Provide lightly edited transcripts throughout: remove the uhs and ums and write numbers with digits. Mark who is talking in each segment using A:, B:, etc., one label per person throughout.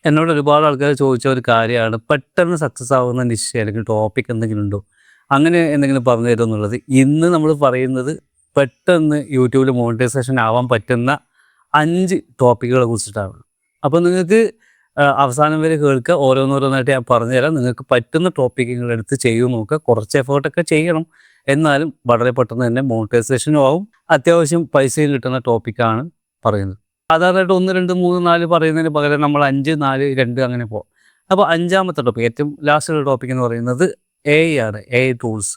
A: എന്നോട് ഒരുപാട് ആൾക്കാർ ചോദിച്ച ഒരു കാര്യമാണ് പെട്ടെന്ന് സക്സസ് ആവുന്ന നിശ്ച അല്ലെങ്കിൽ ടോപ്പിക് എന്തെങ്കിലും ഉണ്ടോ? അങ്ങനെ എന്തെങ്കിലും പറഞ്ഞു തരുമോ എന്നുള്ളത്. ഇന്ന് നമ്മൾ പറയുന്നത് പെട്ടെന്ന് യൂട്യൂബിൽ മോണിറ്റൈസേഷൻ ആവാൻ പറ്റുന്ന 5 ടോപ്പിക്കുകളെ കുറിച്ചിട്ടാണ്. അപ്പോൾ നിങ്ങൾക്ക് അവസാനം വരെ കേൾക്കുക. ഓരോന്നോരോന്നായിട്ട് ഞാൻ പറഞ്ഞുതരാം. നിങ്ങൾക്ക് പറ്റുന്ന ടോപ്പിക്ക് നിങ്ങളെടുത്ത് ചെയ്ത് നോക്കുക. കുറച്ച് എഫേർട്ടൊക്കെ ചെയ്യണം. എന്നാലും വളരെ പെട്ടെന്ന് തന്നെ മോണിറ്റൈസേഷനും ആവും. അത്യാവശ്യം പൈസയും കിട്ടുന്ന ടോപ്പിക്കാണ് പറയുന്നത്. സാധാരണയായിട്ട് 1, 2, 3, 4 പറയുന്നതിന് പകരം നമ്മൾ 5, 4, 2 അങ്ങനെ പോകും. അപ്പോൾ 5-ാമത്തെ ടോപ്പിക്, ഏറ്റവും ലാസ്റ്റുള്ള ടോപ്പിക് എന്ന് പറയുന്നത് AI ആണ്. AI tools.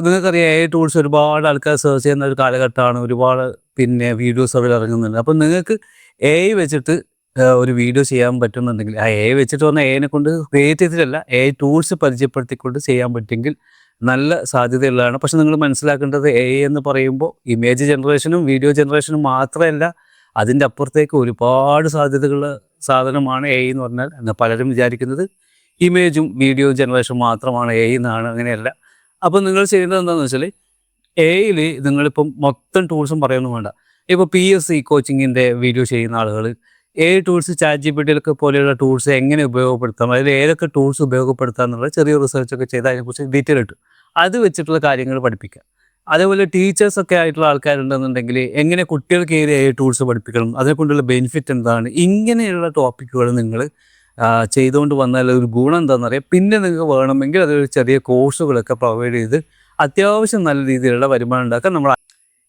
A: നിങ്ങൾക്കറിയാം AI ടൂൾസ് ഒരുപാട് ആൾക്കാർ സെർച്ച് ചെയ്യുന്ന ഒരു കാലഘട്ടമാണ്. ഒരുപാട് വീഡിയോസ് അവിടെ ഇറങ്ങുന്നുണ്ട്. അപ്പോൾ നിങ്ങൾക്ക് AI വെച്ചിട്ട് ഒരു വീഡിയോ ചെയ്യാൻ പറ്റുന്നുണ്ടെങ്കിൽ, ആ AI വെച്ചിട്ട് പറഞ്ഞാൽ AIനെ കൊണ്ട് ക്രിയേറ്റ് ചെയ്തിട്ടല്ല, AI ടൂൾസ് പരിചയപ്പെടുത്തിക്കൊണ്ട് ചെയ്യാൻ പറ്റുമെങ്കിൽ നല്ല സാധ്യതയുള്ളതാണ്. പക്ഷെ നിങ്ങൾ മനസ്സിലാക്കേണ്ടത് AI എന്ന് പറയുമ്പോൾ ഇമേജ് ജനറേഷനും വീഡിയോ ജനറേഷനും മാത്രമല്ല, അതിൻ്റെ അപ്പുറത്തേക്ക് ഒരുപാട് സാധ്യതകളുള്ള സാധനമാണ് AI എന്ന് പറഞ്ഞാൽ. എന്നാൽ പലരും വിചാരിക്കുന്നത് ഇമേജും വീഡിയോ ജനറേഷൻ മാത്രമാണ് AI എന്നാണ്. അങ്ങനെയല്ല. അപ്പോൾ നിങ്ങൾ ചെയ്യേണ്ടത് എന്താണെന്ന് വെച്ചാൽ, AIയിൽ നിങ്ങളിപ്പം മൊത്തം ടൂൾസും പറയുന്നു വേണ്ട. ഇപ്പോൾ PSC കോച്ചിങ്ങിൻ്റെ വീഡിയോ ചെയ്യുന്ന ആളുകൾ AI ടൂൾസ്, ChatGPT പോലെയുള്ള ടൂൾസ് എങ്ങനെ ഉപയോഗപ്പെടുത്താം, അതിൽ ഏതൊക്കെ ടൂൾസ് ഉപയോഗപ്പെടുത്താം എന്നുള്ള ചെറിയ റിസർച്ചൊക്കെ ചെയ്ത് അതിനെക്കുറിച്ച് ഡീറ്റെയിൽ ഇട്ട് അത് വെച്ചിട്ടുള്ള കാര്യങ്ങൾ പഠിപ്പിക്കുക. അതേപോലെ ടീച്ചേഴ്സൊക്കെ ആയിട്ടുള്ള ആൾക്കാരുണ്ടെന്നുണ്ടെങ്കിൽ എങ്ങനെ കുട്ടികൾക്ക് ഏത് AI ടൂൾസ് പഠിപ്പിക്കണം, അതിനെക്കൊണ്ടുള്ള ബെനിഫിറ്റ് എന്താണ്, ഇങ്ങനെയുള്ള ടോപ്പിക്കുകൾ നിങ്ങൾ ചെയ്തുകൊണ്ട് വന്നാൽ ഒരു ഗുണം എന്താണെന്നറിയാം. പിന്നെ നിങ്ങൾക്ക് വേണമെങ്കിൽ അതൊരു ചെറിയ കോഴ്സുകളൊക്കെ പ്രൊവൈഡ് ചെയ്ത് അത്യാവശ്യം നല്ല രീതിയിലുള്ള വരുമാനം ഉണ്ടാക്കാൻ നമ്മൾ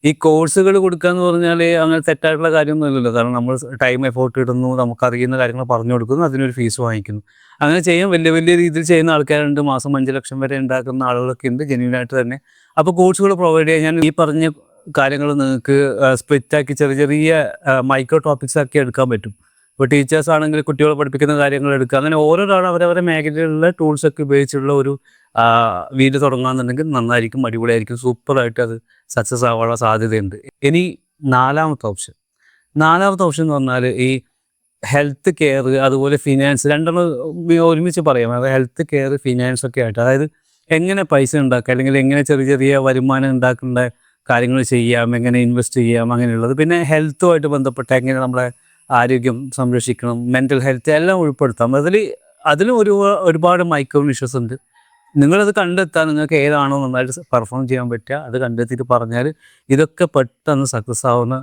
A: ഈ കോഴ്സുകൾ കൊടുക്കുക എന്ന് പറഞ്ഞാൽ അങ്ങനെ തെറ്റായിട്ടുള്ള കാര്യമൊന്നുമില്ലല്ലോ. കാരണം നമ്മൾ ടൈം എഫോർട്ട് ഇടുന്നു, നമുക്കറിയുന്ന കാര്യങ്ങൾ പറഞ്ഞു കൊടുക്കുന്നു, അതിനൊരു ഫീസ് വാങ്ങിക്കുന്നു. അങ്ങനെ ചെയ്യാൻ വലിയ വലിയ രീതിയിൽ ചെയ്യുന്ന ആൾക്കാരുണ്ട്. മാസം 5 ലക്ഷം വരെ ഉണ്ടാക്കുന്ന ആളുകളൊക്കെ ഉണ്ട്, ജെന്യൂനായിട്ട് തന്നെ. അപ്പോൾ കോഴ്സുകൾ പ്രൊവൈഡ് ചെയ്യാൻ ഞാൻ ഈ പറഞ്ഞ കാര്യങ്ങൾ നിങ്ങൾക്ക് സ്പ്ലിറ്റാക്കി ചെറിയ ചെറിയ മൈക്രോ ടോപ്പിക്സ് ആക്കി എടുക്കാൻ പറ്റും. ഇപ്പോൾ ടീച്ചേഴ്സ് ആണെങ്കിൽ കുട്ടികളെ പഠിപ്പിക്കുന്ന കാര്യങ്ങൾ എടുക്കുക. അങ്ങനെ ഓരോരാളും അവരവരുടെ മേഖലയിലുള്ള ടൂൾസൊക്കെ ഉപയോഗിച്ചുള്ള ഒരു വീഡിയോ തുടങ്ങുകയെന്നുണ്ടെങ്കിൽ നന്നായിരിക്കും, അടിപൊളിയായിരിക്കും, സൂപ്പറായിട്ട് അത് സക്സസ് ആവാനുള്ള സാധ്യതയുണ്ട്. ഇനി നാലാമത്തെ ഓപ്ഷൻ എന്ന് പറഞ്ഞാൽ ഈ ഹെൽത്ത് കെയർ, അതുപോലെ ഫിനാൻസ്, രണ്ടെണ്ണം ഒരുമിച്ച് പറയാം. അതായത് ഹെൽത്ത് കെയർ, ഫിനാൻസ് ഒക്കെ ആയിട്ട്, അതായത് എങ്ങനെ പൈസ ഉണ്ടാക്കുക, അല്ലെങ്കിൽ എങ്ങനെ ചെറിയ ചെറിയ വരുമാനം ഉണ്ടാക്കേണ്ട കാര്യങ്ങൾ ചെയ്യാം, എങ്ങനെ ഇൻവെസ്റ്റ് ചെയ്യാം, അങ്ങനെയുള്ളത്. പിന്നെ ഹെൽത്തുമായിട്ട് ബന്ധപ്പെട്ട എങ്ങനെ നമ്മളെ ആരോഗ്യം സംരക്ഷിക്കണം, മെൻ്റൽ ഹെൽത്ത് എല്ലാം ഉൾപ്പെടുത്താം. അതിലും ഒരുപാട് മൈക്രോ നിഷസ് ഉണ്ട്. നിങ്ങളത് കണ്ടെത്താൻ, നിങ്ങൾക്ക് ഏതാണോ നന്നായിട്ട് പെർഫോം ചെയ്യാൻ പറ്റുക അത് കണ്ടെത്തിയിട്ട് പറഞ്ഞാൽ ഇതൊക്കെ പെട്ടെന്ന് സക്സസ് ആവുന്ന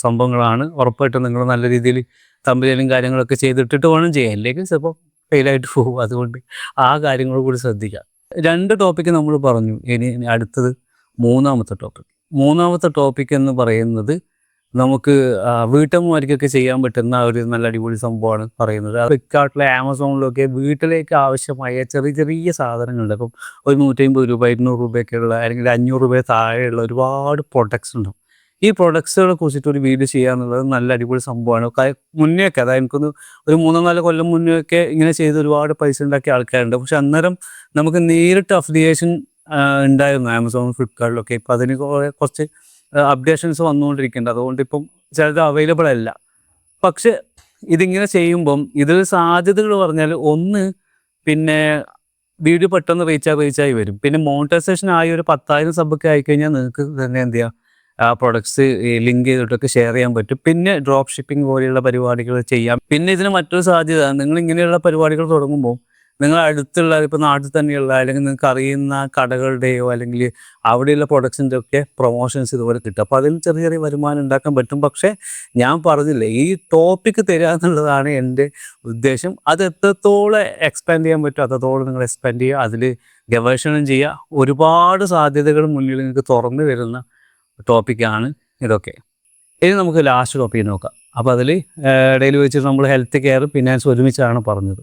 A: സംഭവങ്ങളാണ്. ഉറപ്പായിട്ടും നിങ്ങൾ നല്ല രീതിയിൽ തമ്പനയിലും കാര്യങ്ങളൊക്കെ ചെയ്തിട്ടിട്ട് വേണം ചെയ്യാൻ, ഇല്ലെങ്കിൽ ചിലപ്പോൾ ഫെയിലായിട്ട് പോകും. അതുകൊണ്ട് ആ കാര്യങ്ങൾ കൂടി ശ്രദ്ധിക്കുക. 2 ടോപ്പിക്ക് നമ്മൾ പറഞ്ഞു. ഇനി അടുത്തത് മൂന്നാമത്തെ ടോപ്പിക് എന്ന് പറയുന്നത് നമുക്ക് വീട്ടമ്മമാർക്കൊക്കെ ചെയ്യാൻ പറ്റുന്ന ഒരു നല്ല അടിപൊളി സംഭവമാണ് പറയുന്നത്. ഫ്ലിപ്കാർട്ടിലെ, ആമസോണിലൊക്കെ വീട്ടിലേക്ക് ആവശ്യമായ ചെറിയ ചെറിയ സാധനങ്ങളുണ്ട്. അപ്പം ഒരു 150 രൂപ, 200 രൂപയൊക്കെയുള്ള, അല്ലെങ്കിൽ 500 രൂപ താഴെയുള്ള ഒരുപാട് പ്രൊഡക്ട്സ് ഉണ്ടാവും. ഈ പ്രൊഡക്ട്സുകളെ കുറിച്ചിട്ട് ഒരു വീഡിയോ ചെയ്യുക എന്നുള്ളത് നല്ല അടിപൊളി സംഭവമാണ്. മുന്നേയൊക്കെ, അതായത് എനിക്കൊന്ന് ഒരു 3-4 കൊല്ലം മുന്നേയൊക്കെ ഇങ്ങനെ ചെയ്ത് ഒരുപാട് പൈസ ഉണ്ടാക്കിയ ആൾക്കാരുണ്ട്. പക്ഷെ അന്നേരം നമുക്ക് നേരിട്ട് അഫിലിയേഷൻ ഉണ്ടായിരുന്നു ആമസോൺ, ഫ്ലിപ്കാർട്ടിലൊക്കെ. ഇപ്പം അതിന് കുറച്ച് അപ്ഡേഷൻസ് വന്നുകൊണ്ടിരിക്കുന്നുണ്ട്. അതുകൊണ്ട് ഇപ്പം ചിലത് അവൈലബിൾ അല്ല. പക്ഷെ ഇതിങ്ങനെ ചെയ്യുമ്പം ഇതിൽ സാധ്യതകൾ പറഞ്ഞാൽ, ഒന്ന്, വീഡിയോ പെട്ടെന്ന് റീച്ചായി വരും. പിന്നെ മോണിറ്റൈസേഷൻ ആയി ഒരു 10,000 സബ്ബൊക്കെ ആയിക്കഴിഞ്ഞാൽ നിങ്ങൾക്ക് തന്നെ എന്ത് ചെയ്യാം, പ്രൊഡക്ട്സ് ലിങ്ക് ചെയ്തിട്ടൊക്കെ ഷെയർ ചെയ്യാൻ പറ്റും. പിന്നെ ഡ്രോപ്പ് ഷിപ്പിംഗ് പോലെയുള്ള പരിപാടികൾ ചെയ്യാം. പിന്നെ ഇതിന് മറ്റൊരു സാധ്യത, നിങ്ങൾ ഇങ്ങനെയുള്ള പരിപാടികൾ തുടങ്ങുമ്പോൾ നിങ്ങൾ അടുത്തുള്ള, ഇപ്പോൾ നാട്ടിൽ തന്നെയുള്ള, അല്ലെങ്കിൽ നിങ്ങൾക്ക് അറിയുന്ന കടകളുടെയോ അല്ലെങ്കിൽ അവിടെയുള്ള പ്രൊഡക്ട്സിൻ്റെ ഒക്കെ പ്രൊമോഷൻസ് ഇതുപോലെ കിട്ടും. അപ്പോൾ അതിൽ ചെറിയ ചെറിയ വരുമാനം ഉണ്ടാക്കാൻ പറ്റും. പക്ഷേ ഞാൻ പറഞ്ഞില്ലേ, ഈ ടോപ്പിക്ക് തരിക എന്നുള്ളതാണ് എൻ്റെ ഉദ്ദേശം. അത് എത്രത്തോളം എക്സ്പാൻഡ് ചെയ്യാൻ പറ്റും അത്രത്തോളം നിങ്ങൾ എക്സ്പാൻഡ് ചെയ്യുക, അതിൽ ഗവേഷണം ചെയ്യുക. ഒരുപാട് സാധ്യതകൾ മുന്നിൽ നിങ്ങൾക്ക് തുറന്നു വരുന്ന ടോപ്പിക്കാണ് ഇതൊക്കെ. ഇനി നമുക്ക് ലാസ്റ്റ് ടോപ്പിക്ക് നോക്കാം. അപ്പോൾ അതിൽ ഇടയിൽ വെച്ചിട്ട് നമ്മൾ ഹെൽത്ത് കെയർ, ഫിനാൻസ് ഒരുമിച്ചാണ് പറഞ്ഞത്.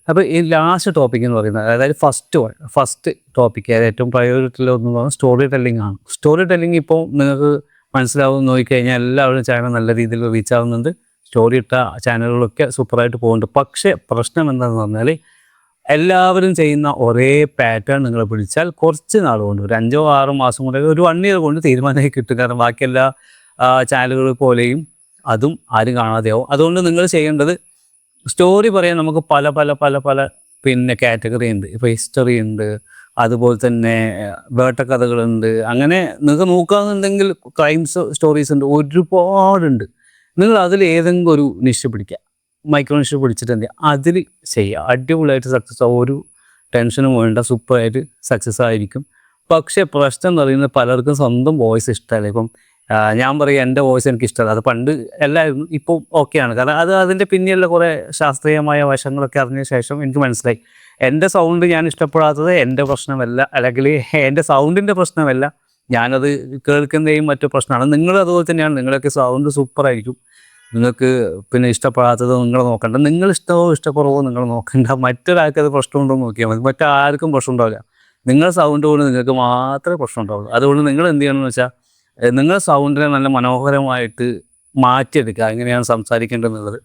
A: അപ്പോൾ ഈ ലാസ്റ്റ് ടോപ്പിക് എന്ന് പറയുന്നത്, അതായത് ഫസ്റ്റ് ടോപ്പിക്ക്, അതായത് ഏറ്റവും പ്രയോറിറ്റിയിൽ ഒന്ന് പറഞ്ഞാൽ സ്റ്റോറി ടെല്ലിംഗ് ആണ്. സ്റ്റോറി ടെല്ലിംഗ് ഇപ്പോൾ നിങ്ങൾക്ക് മനസ്സിലാവും, നോക്കിക്കഴിഞ്ഞാൽ എല്ലാവരും ചാനൽ നല്ല രീതിയിൽ റീച്ച് ആവുന്നുണ്ട്. സ്റ്റോറി ഇട്ട ചാനലുകളൊക്കെ സൂപ്പറായിട്ട് പോകുന്നുണ്ട്. പക്ഷേ പ്രശ്നം എന്താണെന്ന് പറഞ്ഞാൽ, എല്ലാവരും ചെയ്യുന്ന ഒരേ പാറ്റേൺ നിങ്ങൾ പിടിച്ചാൽ കുറച്ച് നാൾ കൊണ്ട്, ഒരു 5-6 മാസം കൊണ്ട്, ഒരു 1 ഇയർ കൊണ്ട് തീരുമാനമായി കിട്ടും. കാരണം ബാക്കി എല്ലാ ചാനലുകൾ പോലെയും അതും ആരും കാണാതെയാവും. അതുകൊണ്ട് നിങ്ങൾ ചെയ്യേണ്ടത്, സ്റ്റോറി പറയാൻ നമുക്ക് പല പല പല പല കാറ്റഗറി ഉണ്ട്. ഇപ്പോൾ ഹിസ്റ്ററി ഉണ്ട്, അതുപോലെ തന്നെ വേട്ടക്കഥകളുണ്ട്. അങ്ങനെ നിങ്ങൾക്ക് നോക്കുകയാണെന്നുണ്ടെങ്കിൽ ക്രൈംസ് സ്റ്റോറീസ് ഉണ്ട്, ഒരുപാടുണ്ട്. നിങ്ങൾ അതിൽ ഏതെങ്കിലും ഒരു നിശ പിടിക്കുക. മൈക്രോ നിഷ് പിടിച്ചിട്ടുണ്ട് അതിൽ ചെയ്യുക. അടിപൊളിയായിട്ട് സക്സസ് ആവും. ഒരു ടെൻഷനും വേണ്ട, സൂപ്പറായിട്ട് സക്സസ് ആയിരിക്കും. പക്ഷേ പ്രശ്നം എന്ന് പറയുന്നത് പലർക്കും സ്വന്തം വോയിസ് ഇഷ്ടമല്ല. ഇപ്പം ഞാൻ പറയും എൻ്റെ വോയിസ് എനിക്ക് ഇഷ്ടമല്ല. അത് പണ്ട് എല്ലായിരുന്നു, ഇപ്പോൾ ഓക്കെയാണ്. കാരണം അതിൻ്റെ പിന്നെയുള്ള കുറേ ശാസ്ത്രീയമായ വശങ്ങളൊക്കെ അറിഞ്ഞ ശേഷം എനിക്ക് മനസ്സിലായി എൻ്റെ സൗണ്ട് ഞാൻ ഇഷ്ടപ്പെടാത്തത് എൻ്റെ പ്രശ്നമല്ല, അല്ലെങ്കിൽ എൻ്റെ സൗണ്ടിൻ്റെ പ്രശ്നമല്ല, ഞാനത് കേൾക്കുന്നതും മറ്റു പ്രശ്നമാണ്. നിങ്ങൾ അതുപോലെ തന്നെയാണ്. നിങ്ങളൊക്കെ സൗണ്ട് സൂപ്പറായിരിക്കും. നിങ്ങൾക്ക് പിന്നെ ഇഷ്ടപ്പെടാത്തത് നിങ്ങൾ നോക്കണ്ട. നിങ്ങൾ ഇഷ്ടമോ ഇഷ്ടക്കുറവോ നിങ്ങൾ നോക്കണ്ട. മറ്റൊരാൾക്ക് അത് പ്രശ്നമുണ്ടോ നോക്കിയാൽ മതി. മറ്റാർക്കും പ്രശ്നം ഉണ്ടാവില്ല. നിങ്ങളുടെ സൗണ്ട് കൊണ്ട് നിങ്ങൾക്ക് മാത്രമേ പ്രശ്നം ഉണ്ടാവുള്ളൂ. അതുകൊണ്ട് നിങ്ങൾ എന്ത് ചെയ്യണമെന്ന് വെച്ചാൽ നിങ്ങളുടെ സൗണ്ടിനെ നല്ല മനോഹരമായിട്ട് മാറ്റിയെടുക്കുക. എങ്ങനെയാണ് സംസാരിക്കേണ്ടതെന്നുള്ളത്.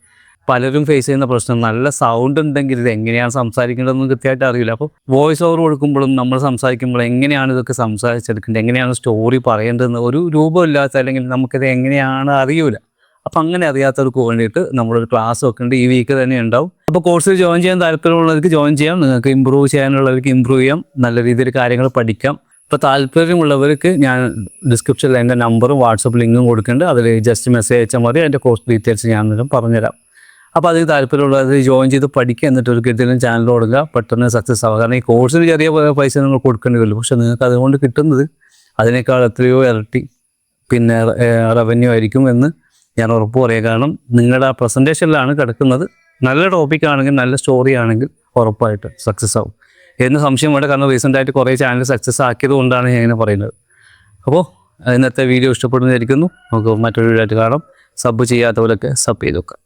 A: പലരും ഫേസ് ചെയ്യുന്ന പ്രശ്നം നല്ല സൗണ്ട് ഉണ്ടെങ്കിൽ ഇത് എങ്ങനെയാണ് സംസാരിക്കേണ്ടതെന്ന് കൃത്യമായിട്ട് അറിയില്ല. അപ്പോൾ വോയിസ് ഓവർ കൊടുക്കുമ്പോഴും നമ്മൾ സംസാരിക്കുമ്പോഴും എങ്ങനെയാണ് ഇതൊക്കെ സംസാരിച്ചെടുക്കേണ്ടത്, എങ്ങനെയാണ് സ്റ്റോറി പറയേണ്ടതെന്ന് ഒരു രൂപമില്ലാത്ത, അല്ലെങ്കിൽ നമുക്കിത് എങ്ങനെയാണ് അറിയില്ല. അപ്പോൾ അങ്ങനെ അറിയാത്തവർക്ക് വേണ്ടിയിട്ട് നമ്മളൊരു ക്ലാസ് വെക്കുന്നുണ്ട്. ഈ വീക്ക് തന്നെ ഉണ്ടാവും. അപ്പോൾ കോഴ്സിൽ ജോയിൻ ചെയ്യാൻ താല്പര്യമുള്ളവർക്ക് ജോയിൻ ചെയ്യാം. നിങ്ങൾക്ക് ഇമ്പ്രൂവ് ചെയ്യാനുള്ളവർക്ക് ഇമ്പ്രൂവ് ചെയ്യാം. നല്ല രീതിയിൽ കാര്യങ്ങൾ പഠിക്കാം. ഇപ്പോൾ താല്പര്യമുള്ളവർക്ക് ഞാൻ ഡിസ്ക്രിപ്ഷനിൽ എൻ്റെ നമ്പറും വാട്സപ്പ് ലിങ്കും കൊടുക്കുന്നുണ്ട്. അതിൽ ജസ്റ്റ് മെസ്സേജ് അയച്ചാൽ മതി. അതിൻ്റെ കോഴ്സ് ഡീറ്റെയിൽസ് ഞാൻ പറഞ്ഞുതരാം. അപ്പോൾ അതിൽ താല്പര്യമുള്ളത് ജോയിൻ ചെയ്ത് പഠിക്കുക. എന്നിട്ട് ഒരു കിട്ടുന്ന ചാനൽ കൊടുക്കുക. പെട്ടെന്ന് സക്സസ് ആവുക. കാരണം ഈ കോഴ്സിന് ചെറിയ പൈസ നിങ്ങൾ കൊടുക്കേണ്ടി വരും. പക്ഷേ നിങ്ങൾക്ക് അതുകൊണ്ട് കിട്ടുന്നത് അതിനേക്കാൾ എത്രയോ ഇരട്ടി പിന്നെ റവന്യൂ ആയിരിക്കും എന്ന് ഞാൻ ഉറപ്പ് പറയുക. കാരണം നിങ്ങളുടെ ആ പ്രസൻറ്റേഷനിലാണ് കിടക്കുന്നത്. നല്ല ടോപ്പിക്കാണെങ്കിൽ, നല്ല സ്റ്റോറി ആണെങ്കിൽ ഉറപ്പായിട്ട് സക്സസ് ആവും എന്ന് സംശയം വേണ്ട. കാരണം റീസെൻ്റായിട്ട് കുറേ ചാനൽ സക്സസ് ആക്കിയത് കൊണ്ടാണ് ഞാൻ ഇങ്ങനെ പറയുന്നത്. അപ്പോൾ ഇന്നത്തെ വീഡിയോ ഇഷ്ടപ്പെടുന്നതായിരിക്കുന്നു. നമുക്ക് മറ്റൊരു വീഡിയോ ആയിട്ട് കാണാം. സബ് ചെയ്യാത്തവരൊക്കെ സബ് ചെയ്ത് വെക്കാം.